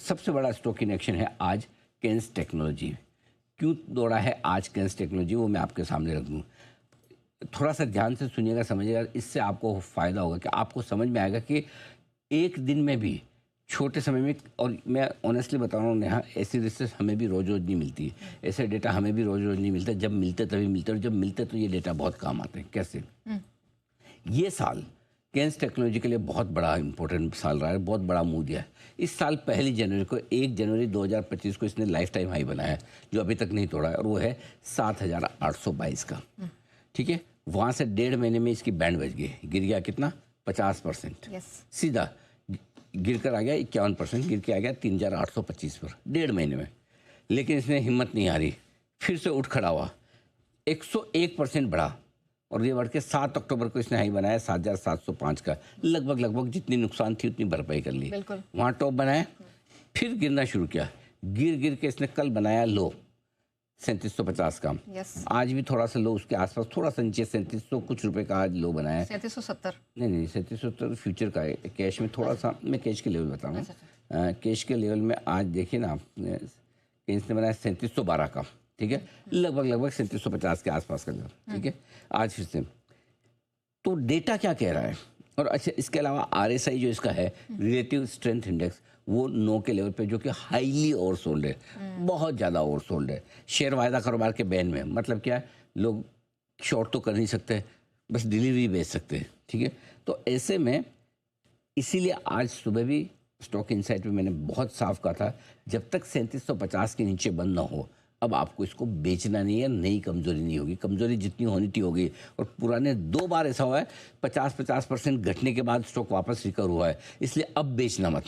सबसे बड़ा stock in action है आज केन्स टेक्नोलॉजी। क्यों दौड़ा है आज केन्स टेक्नोलॉजी, वो मैं आपके सामने रख दूँ। थोड़ा सा ध्यान से सुनिएगा, समझिएगा, इससे आपको फ़ायदा होगा कि आपको समझ में आएगा कि एक दिन में भी छोटे समय में, और मैं ऑनेस्टली बता रहा हूँ नेहा, ऐसी रिसर्च हमें भी रोज़ रोज़ नहीं मिलती, ऐसे डेटा हमें भी रोज़ रोज़ नहीं मिलता। जब मिलते तभी मिलते, और जब मिलते तो ये डेटा बहुत काम आते हैं। कैसे? ये साल केन्स टेक्नोलॉजी के लिए बहुत बड़ा इंपॉर्टेंट साल रहा है, बहुत बड़ा मूव दिया है। इस साल 1 जनवरी को, 1 जनवरी 2025 को इसने लाइफ टाइम हाई बनाया है जो अभी तक नहीं तोड़ा है, और वो है 7,822 का। ठीक है, वहाँ से 1.5 महीने में इसकी बैंड बज गई, गिर गया कितना? 50%। सीधा गिर कर आ गया 51%, गिर के आ गया 3,825 पर 1.5 महीने में। लेकिन इसने हिम्मत नहीं हारी, फिर से उठ खड़ा हुआ, 101% बढ़ा, और ये बढ़ के 7 अक्टूबर को इसने हाई बनाया 7,705 का। लगभग जितनी नुकसान थी उतनी भरपाई कर ली। वहाँ टॉप बनाया, फिर गिरना शुरू किया, गिर के इसने कल बनाया लो 3750 का। आज भी थोड़ा सा लो उसके आसपास, थोड़ा सा नीचे 3700 कुछ रुपए का आज लो बनाया। 3770 नहीं 3770 फ्यूचर का है, कैश में थोड़ा सा, मैं कैश के लेवल बता रहा हूँ। कैश के लेवल में आज देखिए ना, इसने बनाया 3712 का। ठीक है, लगभग 3750 के आसपास का लेवल। ठीक है, आज फिर से तो डेटा क्या कह रहा है। और अच्छा, इसके अलावा RSI जो इसका है, रिलेटिव स्ट्रेंथ इंडेक्स, वो 9 के लेवल पे, जो कि हाईली ओवरसोल्ड है, बहुत ज़्यादा ओवरसोल्ड है। शेयर वायदा कारोबार के बैन में, मतलब क्या है, लोग शॉर्ट तो कर नहीं सकते, बस डिलीवरी बेच सकते हैं। ठीक है, तो ऐसे में इसीलिए आज सुबह भी स्टॉक इनसाइट में मैंने बहुत साफ कहा था, जब तक 3750 के नीचे बंद ना हो, अब आपको इसको बेचना नहीं है। नई कमजोरी नहीं होगी, कमजोरी जितनी होनी थी होगी। और पुराने 2 बार ऐसा हुआ है, 50% घटने के बाद स्टॉक वापस रिकवर हुआ है, इसलिए अब बेचना मत।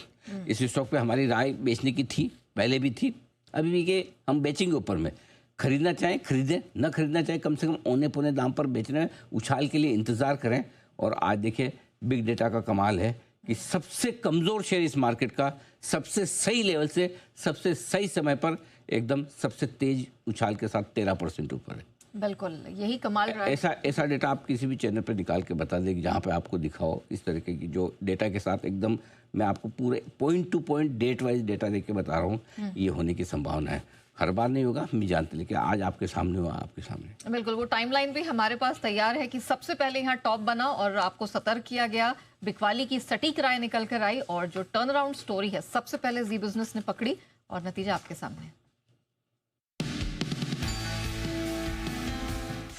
इस स्टॉक पे हमारी राय बेचने की थी, पहले भी थी, अभी भी कि हम बेचेंगे ऊपर में। खरीदना चाहें खरीदें, न खरीदना चाहें कम से कम औने पौने दाम पर बेचना है। उछाल के लिए इंतज़ार करें। और आज देखिए, बिग डेटा का कमाल है कि सबसे कमज़ोर शेयर इस मार्केट का सबसे सही लेवल से सबसे सही समय पर एकदम सबसे तेज उछाल के साथ 13% ऊपर है। बिल्कुल, यही कमाल रहा है। ऐसा डेटा आप किसी भी चैनल पर निकाल के बता देंगे, जहाँ पे आपको दिखाओ इस तरीके की जो डेटा के साथ एकदम, मैं आपको पूरे point to point date wise data देके बता रहा हूँ। ये होने की संभावना है, हर बार नहीं होगा, हम जानते, लेकिन आज आपके सामने हुआ, आपके सामने। बिल्कुल, वो टाइमलाइन भी हमारे पास तैयार है कि सबसे पहले यहाँ टॉप बना और आपको सतर्क किया गया, बिकवाली की सटीक राय निकल कर आई, और जो टर्न अराउंड स्टोरी है सबसे पहले जी बिजनेस ने पकड़ी, और नतीजा आपके सामने।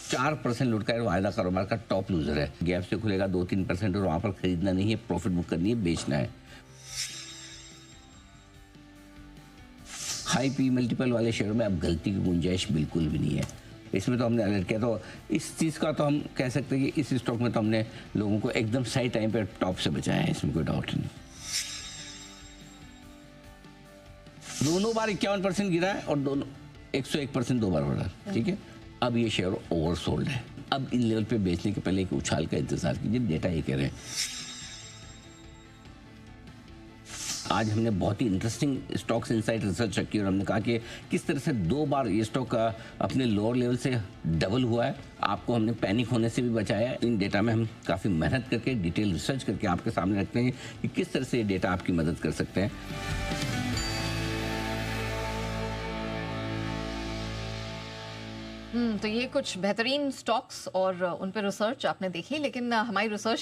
4% लुट का वायदा कारोबार का टॉप लूजर है। गैप से खुलेगा 2-3%, और वहां पर खरीदना नहीं है, प्रॉफिट बुक करनी है, बेचना है। हाई पी मल्टीपल वाले शेयरों में अब गलती की गुंजाइश बिल्कुल भी नहीं है। इसमें तो हमने अलर्ट किया, तो इस चीज़ का तो हम कह सकते हैं कि इस स्टॉक में तो हमने लोगों को एकदम सही टाइम पर टॉप से बचाया है, इसमें कोई डाउट नहीं। दोनों बार 51% गिरा है, और दोनों 101% 2 बार बढ़ा। ठीक है, अब ये शेयर ओवरसोल्ड है। अब इन लेवल पे बेचने के पहले एक उछाल का इंतजार कीजिए, डेटा ये कह रहे हैं। आज हमने बहुत ही इंटरेस्टिंग स्टॉक्स इनसाइट रिसर्च रखी, और हमने कहा कि किस तरह से 2 बार ये स्टॉक अपने लोअर लेवल से डबल हुआ है। आपको हमने पैनिक होने से भी बचाया है। इन डेटा में हम काफ़ी मेहनत करके, डिटेल रिसर्च करके आपके सामने रखते हैं कि किस तरह से ये डेटा आपकी मदद कर सकते हैं। तो ये कुछ बेहतरीन स्टॉक्स और उन पर रिसर्च आपने देखी, लेकिन हमारी रिसर्च